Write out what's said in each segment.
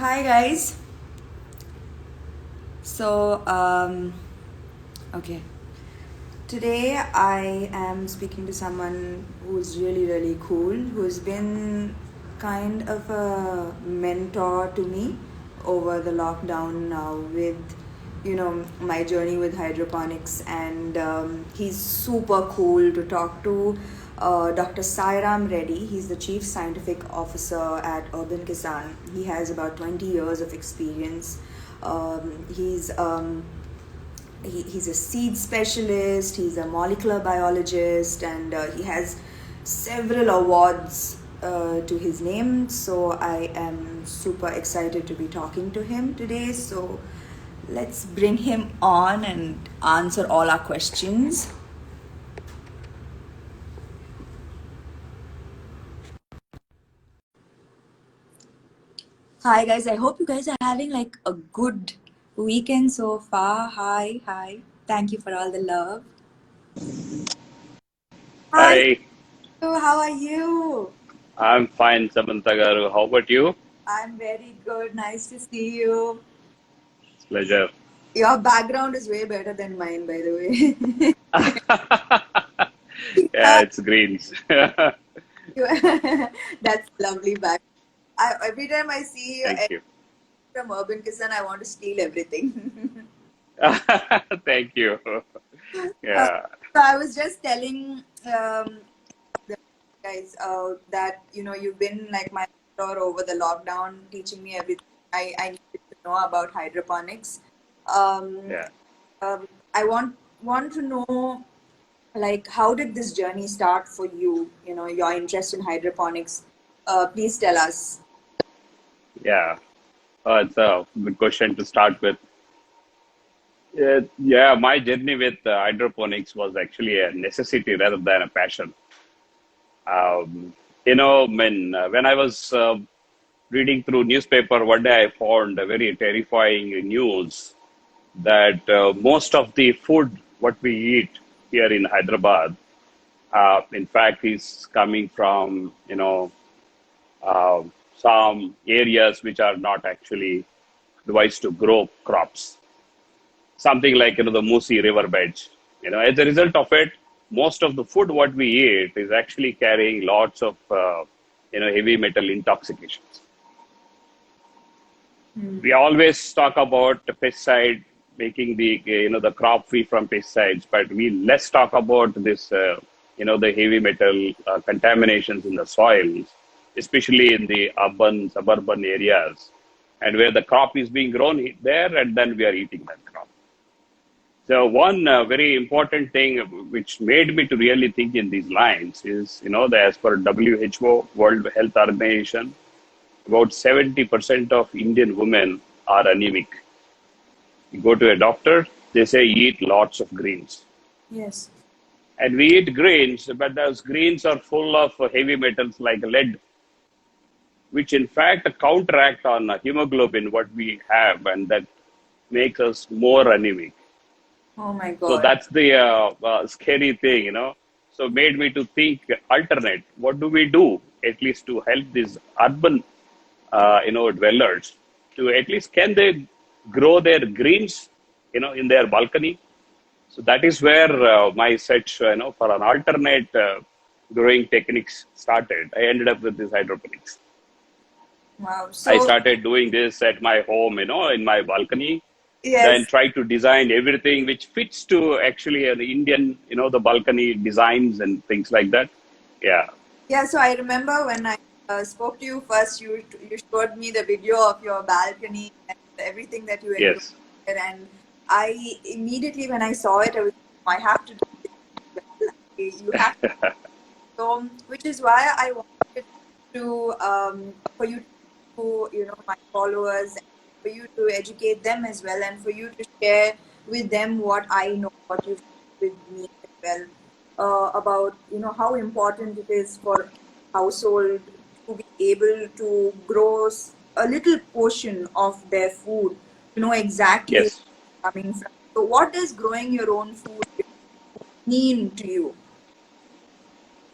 Hi guys. So, okay. Today I am speaking to someone who's really cool, who's been kind of a mentor to me over the lockdown now with, my journey with hydroponics. And he's super cool to talk to. Dr. Sairam Reddy, he's the Chief Scientific Officer at Urban Kisan. He has about 20 years of experience. He's a seed specialist, he's a molecular biologist, and he has several awards to his name. So I am super excited to be talking to him today. So let's bring him on and answer all our questions. Hi guys, I hope you guys are having like a good weekend so far. Hi. Thank you for all the love. Hi, Hi, how are you? I'm fine, Samantha garu. How about you? I'm very good. Nice to see you. It's pleasure. Your background is way better than mine, by the way. Yeah, it's greens. That's lovely back. Every time I see you Thank you. from Urban Kisan, I want to steal everything. Thank you. Uh, Yeah, so I was just telling the guys that you've been like my mentor over the lockdown, teaching me everything I needed to know about hydroponics. Um, yeah, I want to know like how did this journey start for you? Your interest in hydroponics. Please tell us. yeah. It's a good question to start with. Yeah, my journey with hydroponics was actually a necessity rather than a passion. When I was reading through newspaper, one day I found a very terrifying news that most of the food what we eat here in Hyderabad, in fact, is coming from uh, some areas which are not actually advised to grow crops. Something like the Musi river beds. As a result of it, most of the food what we eat is actually carrying lots of heavy metal intoxications. We always talk about the pesticide, making the crop free from pesticides, but we less talk about this the heavy metal contaminations in the soils, especially in the urban suburban areas, and where the crop is being grown there, and then we are eating that crop. So one very important thing which made me to really think in these lines is, that as per WHO, World Health Organization, about 70% of Indian women are anemic. You go to a doctor, they say eat lots of greens. Yes. And we eat greens, but those greens are full of heavy metals like lead, which in fact counteract on hemoglobin, what we have, and that makes us more anemic. Oh my So God. that's the scary thing. So made me to think alternate. What do we do at least to help these urban, dwellers to at least can they grow their greens, in their balcony? So that is where my search, for an alternate growing techniques started. I ended up with this hydroponics. Wow. I So started doing this at my home, in my balcony, then yes. try to design everything which fits to actually an Indian, the balcony designs and things like that. Yeah. Yeah, so I remember when I spoke to you first, you showed me the video of your balcony and everything that you enjoyed Yes. there, and I immediately when I saw it, I have to do this as well. You have to, so, which is why I wanted to for you to my followers, for you to educate them as well, and for you to share with them what I know, what you've shared with me as well, about how important it is for household to be able to grow a little portion of their food, to know exactly Yes. where it's coming from. So, what does growing your own food mean to you,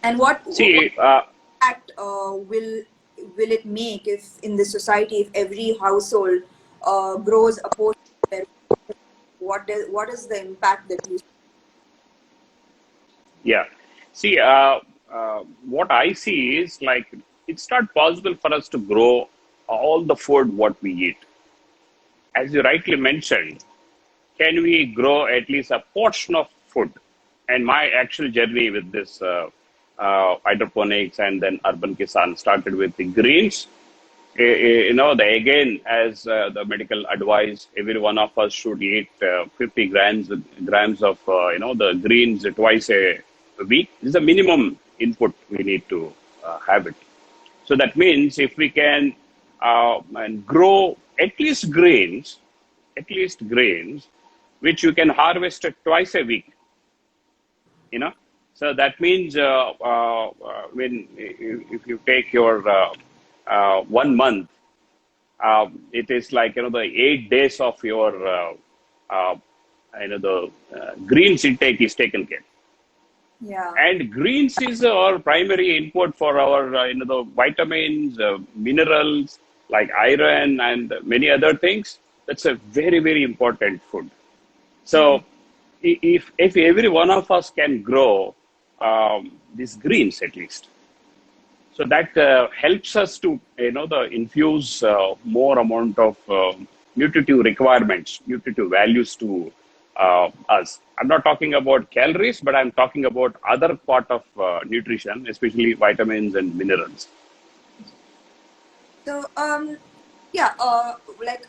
and what See, impact will will it make if in the society, if every household grows a portion of their food? What is the impact that you? Yeah. See, what I see is like it's not possible for us to grow all the food what we eat. As you rightly mentioned, can we grow at least a portion of food? And my actual journey with this hydroponics and then urban kisan started with the greens. Again, as the medical advice, every one of us should eat 50 grams of the greens twice a week. This is the minimum input we need to have it. So that means if we can and grow at least grains, which you can harvest twice a week, you know. So that means when if you take your 1 month, it is like the 8 days of your uh, the greens intake is taken care. Yeah. And greens is our primary input for our the vitamins, minerals like iron and many other things. That's a very very important food. So if every one of us can grow these greens at least, so that helps us to the infuse more amount of nutritive requirements, nutritive values to us. I'm not talking about calories, but I'm talking about other part of nutrition, especially vitamins and minerals. So yeah, like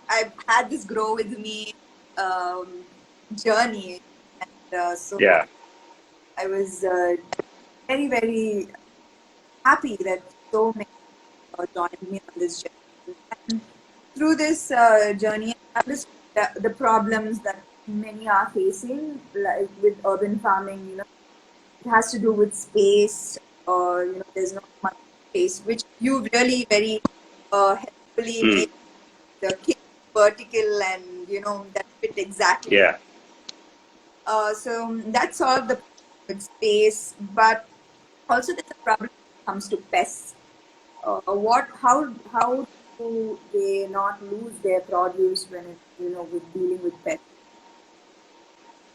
I've had this grow with me um, journey, and so Yeah, I was very very happy that so many joined me on this journey. And through this journey, I understood the problems that many are facing, like with urban farming. It has to do with space, or there's not much space, which you really very helpfully mm, made the kick vertical, and that fit exactly. yeah. So that solved the problem with space, but also there's a problem when it comes to pests. How do they not lose their produce when with dealing with pests?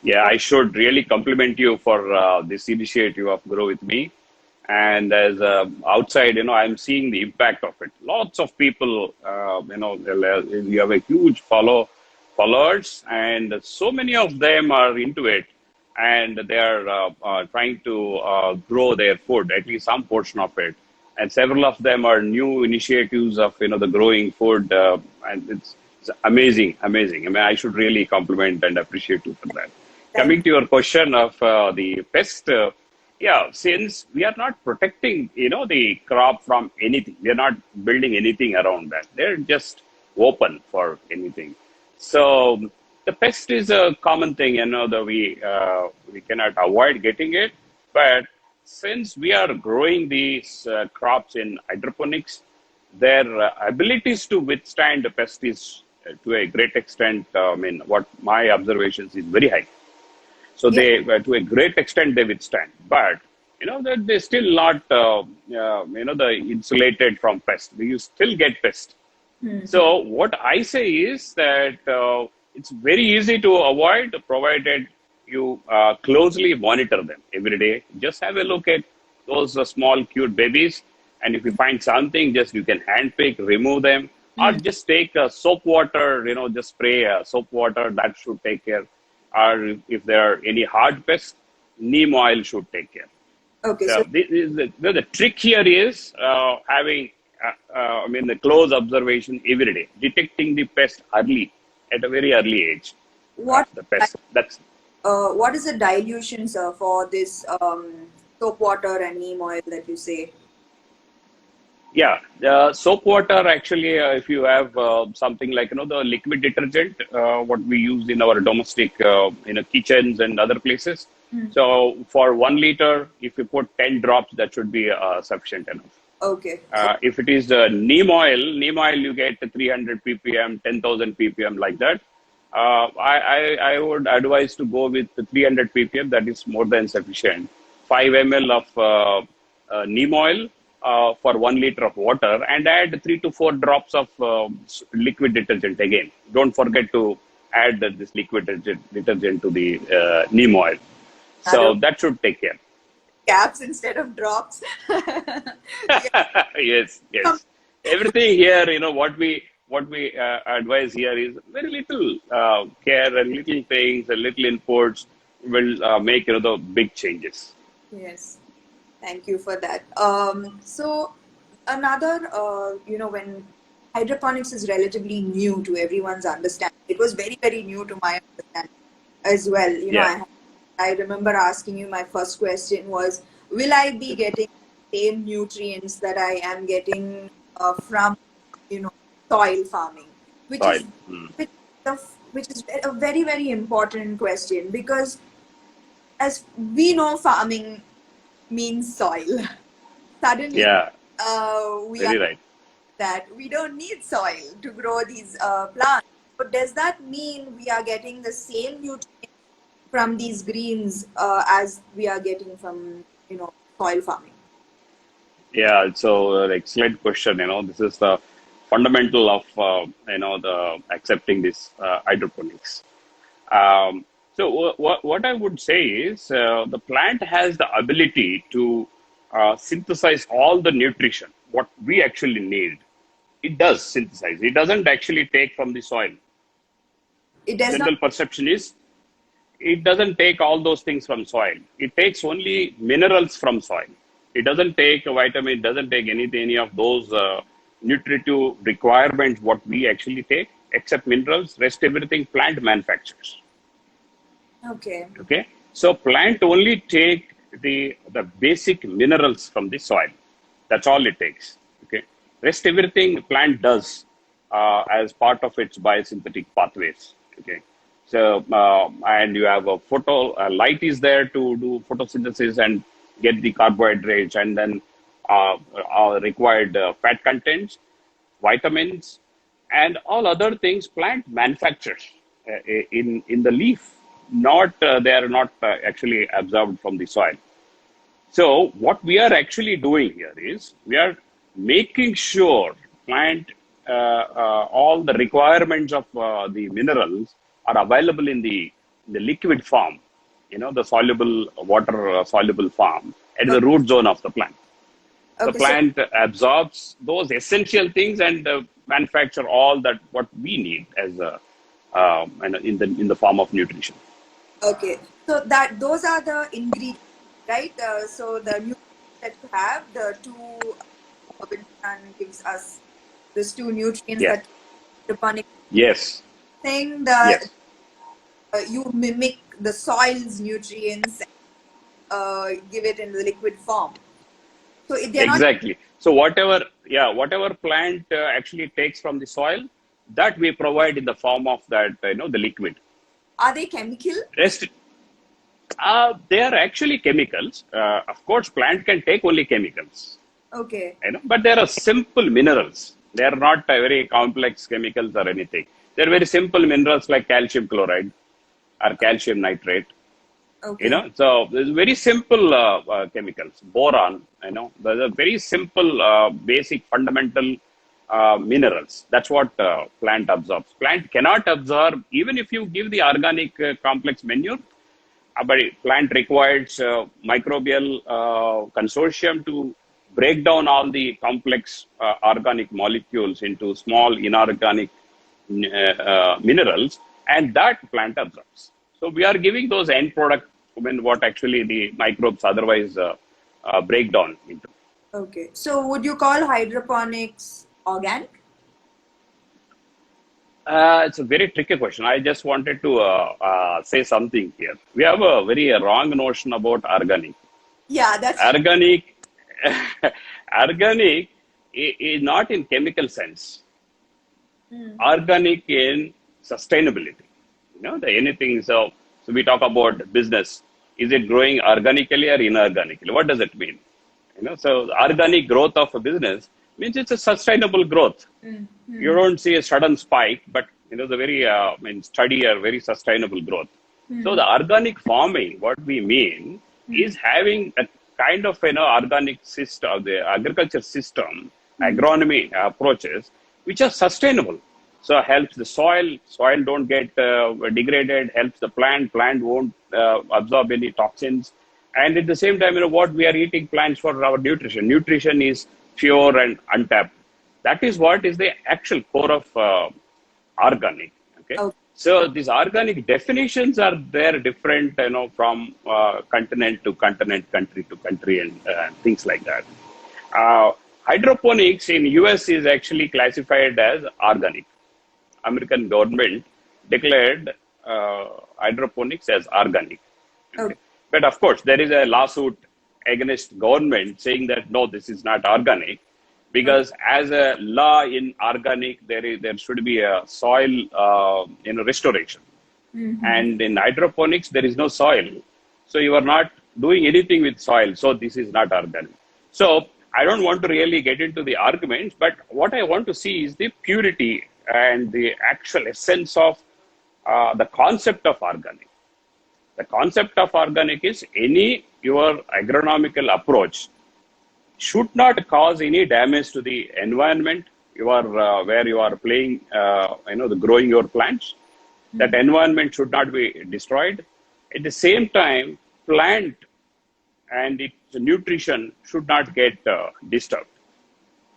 Yeah, What? I should really compliment you for this initiative of Grow With Me. And as outside, I'm seeing the impact of it. Lots of people, you have a huge followers, and so many of them are into it, and they are trying to grow their food, at least some portion of it. And several of them are new initiatives of the growing food, and it's amazing, amazing. I mean, I should really compliment and appreciate you for that. Thank Coming to your question of the pest, yeah, since we are not protecting, the crop from anything, we are not building anything around that. They're just open for anything. So the pest is a common thing, that we cannot avoid getting it. But since we are growing these crops in hydroponics, their abilities to withstand the pest is to a great extent. I mean, what my observations is very high. So Yeah. they, to a great extent, they withstand. But that they still not, the insulated from pest. You still get pest. Hmm. So what I say is that it's very easy to avoid, provided you closely monitor them every day. Just have a look at those small cute babies, and if you find something, just you can handpick, remove them, or Hmm. just take soap water. Just spray soap water. That should take care. Or if there are any hard pests, neem oil should take care. Okay. So So this is the trick here is having, the close observation every day, detecting the pest early, at a very early age. what The pest. That's what is the dilution, sir, for this soap water and neem oil that you say? Yeah. The soap water actually, if you have something like the liquid detergent, what we use in our domestic kitchens and other places. Hmm. So for 1 liter, if you put 10 drops, that should be sufficient enough. Okay. So If it is neem oil you get 300 ppm, 10,000 ppm like that. I would advise to go with 300 ppm. That is more than sufficient. 5 ml of neem oil for 1 liter of water and add 3 to 4 drops of liquid detergent again. Don't forget to add this liquid detergent to the neem oil. So that should take care. Caps instead of drops. Yes, yes. Everything here, what we advise here is very little care and little things and little inputs will make the big changes. Yes, thank you for that. So another, when hydroponics is relatively new to everyone's understanding, it was very, very new to my understanding as well. Yeah. I remember asking you, my first question was, will I be getting the same nutrients that I am getting from, soil farming, which Soil. is which is a very, very important question, because as we know, farming means soil. Suddenly, Yeah. we Very are right. that we don't need soil to grow these plants. But does that mean we are getting the same nutrients from these greens as we are getting from soil farming? Yeah. So excellent question. This is the fundamental of the accepting this hydroponics. What I would say is the plant has the ability to synthesize all the nutrition, what we actually need. It does synthesize. It doesn't actually take from the soil. It does not. General perception is it doesn't take all those things from soil. It takes only minerals from soil. It doesn't take a vitamin, it doesn't take any of those nutritive requirements what we actually take, except minerals, rest everything plant manufactures. Okay. Okay, so plant only take the basic minerals from the soil. That's all it takes. Okay, rest everything plant does as part of its biosynthetic pathways. Okay, so and you have a light is there to do photosynthesis and get the carbohydrates and then required fat contents, vitamins, and all other things plant manufactures in the leaf. Not they are not actually absorbed from the soil. So what we are actually doing here is we are making sure plant all the requirements of the minerals are available in the liquid form, the soluble water soluble form at the Okay. root zone of the plant. The Okay. So plant absorbs those essential things and manufacture all that what we need as in the form of nutrition. okay. So that those are the ingredients, right? So the nutrients that you have, the two Robinson gives us these two nutrients Yeah. that hydroponic Yes. thing that Yes. you mimic the soil's nutrients and give it in the liquid form. So if they're not, Exactly. So whatever plant actually takes from the soil, that we provide in the form of that, the liquid. are they chemical? Rest, they are actually chemicals. Of course, plant can take only chemicals, Okay. but there are simple minerals. They are not very complex chemicals or anything. They're very simple minerals like calcium chloride or calcium nitrate. Okay. So there's very simple chemicals. Boron, there's a very simple, basic, fundamental minerals. That's what plant absorbs. Plant cannot absorb, even if you give the organic complex manure, but plant requires microbial consortium to break down all the complex organic molecules into small inorganic minerals, and that plant absorbs. So we are giving those end product when what actually the microbes otherwise break down into. Okay. So would you call hydroponics organic? It's a very tricky question. I just wanted to say something here. We have a very wrong notion about organic. Yeah, that's true. Organic, organic is not in chemical sense. Mm. Organic in sustainability. Anything. So we talk about business. Is it growing organically or inorganically? What does it mean? So organic growth of a business means it's a sustainable growth. Mm. You don't see a sudden spike, but the very steady or very sustainable growth. So Mm. the organic farming, what we mean is having kind of organic system, the agriculture system, agronomy approaches, which are sustainable. So helps the soil don't get degraded, helps the plant won't absorb any toxins. And at the same time, what we are eating plants for our nutrition. Nutrition is pure and untapped. That is what is the actual core of organic. Okay. Okay. So these organic definitions are there different, from continent to continent, country to country, and things like that. Uh, Hydroponics in US is actually classified as organic. American government declared hydroponics as organic. Okay. Okay. But of course, there is a lawsuit against government saying that no, this is not organic, because as a law in organic, there should be a soil restoration, and in hydroponics there is no soil, so you are not doing anything with soil. So this is not organic. So I don't want to really get into the arguments, but what I want to see is the purity and the actual essence of the concept of organic. The concept of organic is your agronomical approach should not cause any damage to the environment where you are playing, growing your plants. That environment should not be destroyed. At the same time, plant and its nutrition should not get disturbed.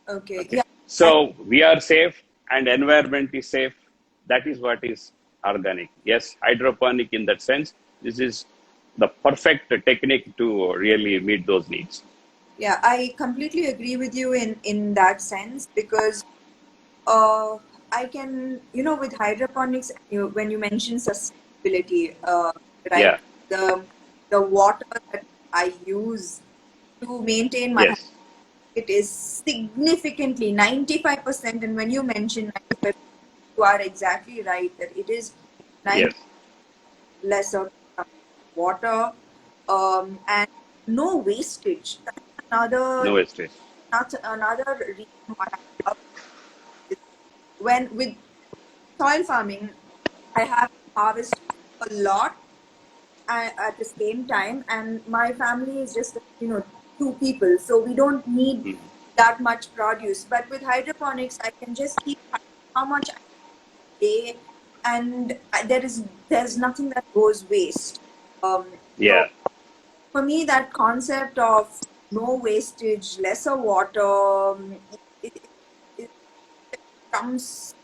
Okay. Okay. Yeah. So we are safe and environment is safe. That is what is organic. Yes, hydroponic in that sense. This is the perfect technique to really meet those needs. Yeah, I completely agree with you in that sense, because I can, with hydroponics, when you mention sustainability, right? Yeah. The water that I use to maintain my Yes. it is significantly 95%. And when you mention 95%, you are exactly right that it is 90 Yes. lesser water, and no wastage. That's No wastage. another reason why I love it. When with soil farming, I have harvested a lot at the same time, and my family is just, two people, so we don't need Mm. that much produce. But with hydroponics, I can just keep how much I day, and there's nothing that goes waste. So Yeah. for me, that concept of no wastage, lesser water, it comes,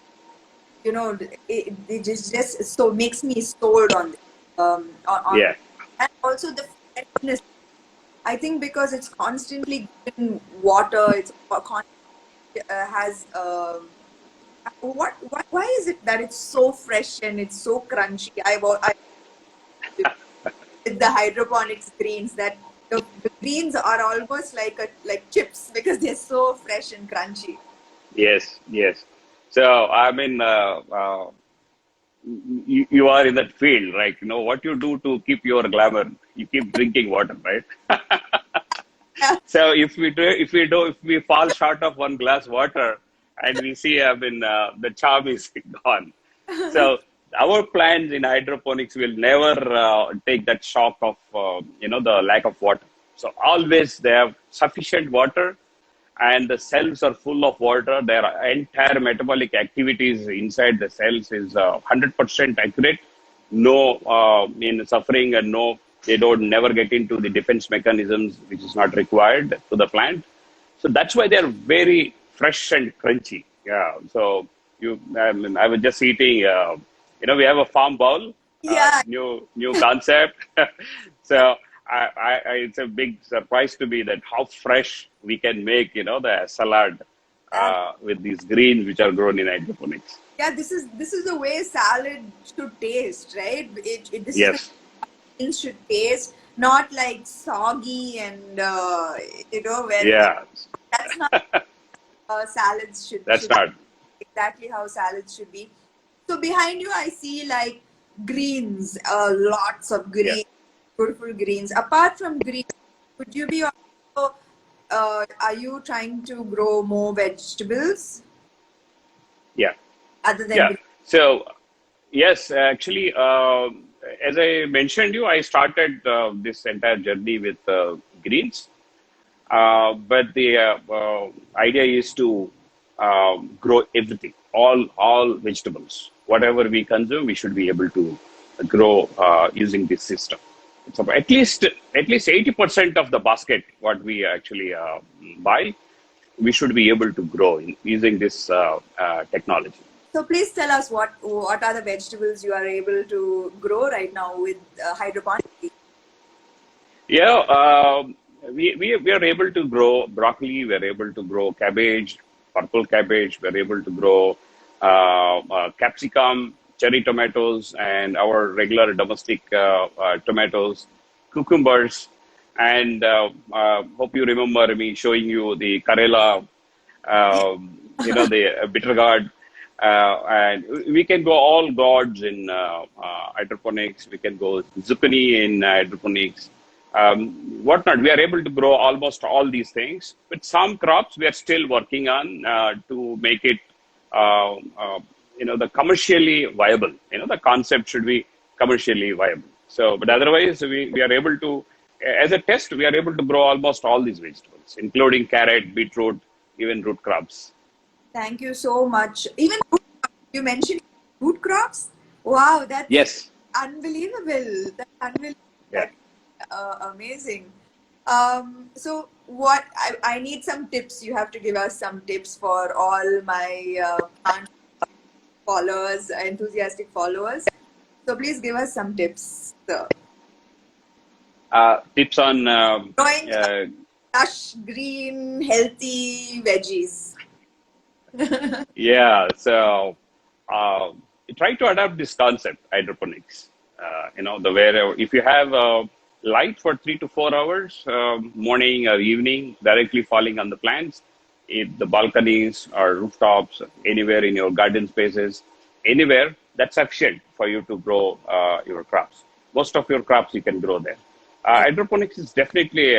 it just so makes me sold on this. On Yeah. and also the freshness. I think because it's constantly given water, it's has why is it that it's so fresh and it's so crunchy? I with the hydroponics greens that the greens are almost like chips because they're so fresh and crunchy. Yes. Yes. So I mean, you are in that field, right? What you do to keep your glamour. You keep drinking water, right? Yeah. So if we fall short of one glass water, and we see, I mean, the charm is gone. So our plants in hydroponics will never take that shock of the lack of water. So always they have sufficient water, and the cells are full of water. Their entire metabolic activities inside the cells is 100% accurate. No suffering, and no, they don't never get into the defense mechanisms, which is not required to the plant. So that's why they're very fresh and crunchy. Yeah. So I was just eating. We have a farm bowl. Yeah. New concept. So it's a big surprise to me that how fresh we can make the salad Ab- with these greens which are grown in hydroponics. yeah, this is the way salad should taste, right? This is the Yes. things should taste, not like soggy and where Yeah. that's not salads That's should not. exactly how salads should be. So behind you, I see like greens, lots of Yeah. green, beautiful greens. Apart from green, would you be also, are you trying to grow more vegetables Yeah. other than Yeah. green? So yes, actually, as I mentioned you, I started this entire journey with greens. But the idea is to grow everything, all vegetables. Whatever we consume, we should be able to grow using this system. It's about at least 80% of the basket what we actually buy, we should be able to grow using this technology. So please tell us what are the vegetables you are able to grow right now with hydroponics? Yeah, we are able to grow broccoli. We are able to grow cabbage, purple cabbage. We are able to grow capsicum, cherry tomatoes, and our regular domestic tomatoes, cucumbers. And hope you remember me showing you the Karela, the bitter gourd. And we can go all gourds in hydroponics. We can go zucchini in hydroponics, whatnot. We are able to grow almost all these things. But some crops we are still working on to make it, the commercially viable. The concept should be commercially viable. So, but otherwise, we are able to, as a test, we are able to grow almost all these vegetables, including carrot, beetroot, even root crops. Thank you so much. Even you mentioned root crops. Wow, that's Yes. unbelievable. That's unbelievable. Yeah. Amazing. So what I need some tips. You have to give us some tips for all my plant followers, enthusiastic followers. So please give us some tips. So, Tips on growing lush, green, healthy veggies. yeah. So try to adapt this concept, hydroponics. The where if you have light for 3 to 4 hours, morning or evening, directly falling on the plants, if the balconies or rooftops, anywhere in your garden spaces, anywhere, that's sufficient for you to grow your crops. Most of your crops you can grow there. Hydroponics is definitely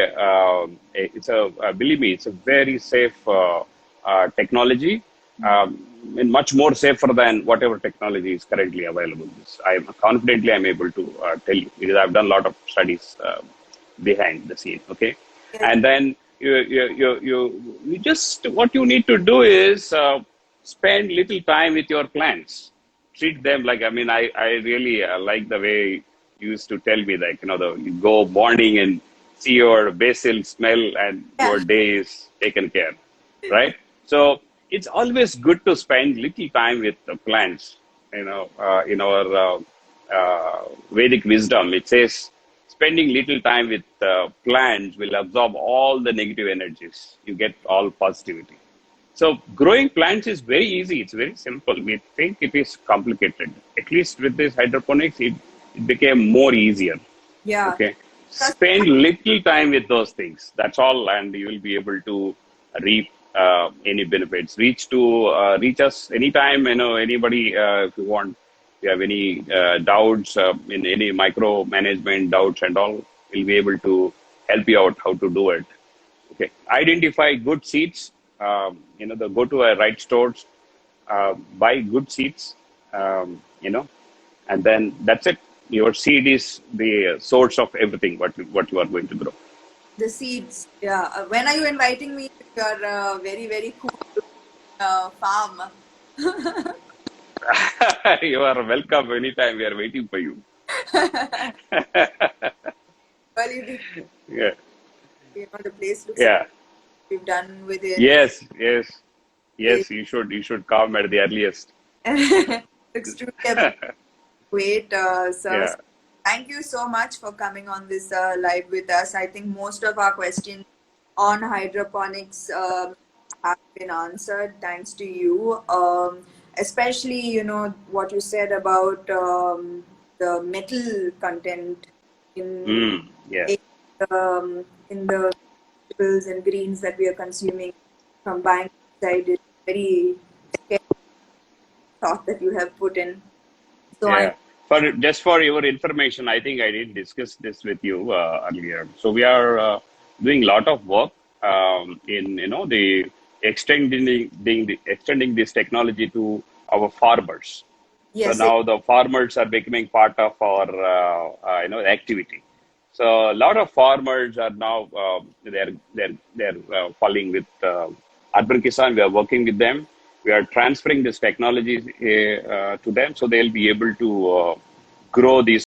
believe me, it's a very safe technology, and much more safer than whatever technology is currently available. I'm able to tell you because I've done a lot of studies behind the scene. Okay, and then you just what you need to do is spend little time with your plants. Treat them like, I really like the way you used to tell me, like, you go morning and see your basil smell and your day is taken care, right? So it's always good to spend little time with the plants. In our Vedic wisdom, it says spending little time with plants will absorb all the negative energies. You get all positivity. So growing plants is very easy. It's very simple. We think it is complicated. At least with this hydroponics, it became more easier. Yeah. Okay. Spend little time with those things. That's all, and you will be able to reap any benefits. Reach us anytime. Anybody, if you want, if you have any doubts in any micro management doubts and all, we'll be able to help you out how to do it. Okay. Identify good seeds. Go to a right stores, buy good seeds. And then that's it. Your seed is the source of everything. What you are going to grow. The seeds. Yeah. When are you inviting me to your very, very cool farm? You are welcome anytime. We are waiting for you. Well, Yeah. The place looks Yeah. we've done with it. Yes. You should come at the earliest. Looks truly great, sir. Yeah. Thank you so much for coming on this live with us. I think most of our questions on hydroponics have been answered thanks to you. Especially, what you said about the metal content in Yeah. in the vegetables and greens that we are consuming from buying outside. Is very scary thought that you have put in. So Yeah. For your information, I think I did discuss this with you earlier. So we are doing a lot of work in the extending this technology to our farmers. Yes, So now the farmers are becoming part of our activity. So a lot of farmers are now they're falling with Urban Kisan. We are working with them. We are transferring this technology to them, so they'll be able to grow these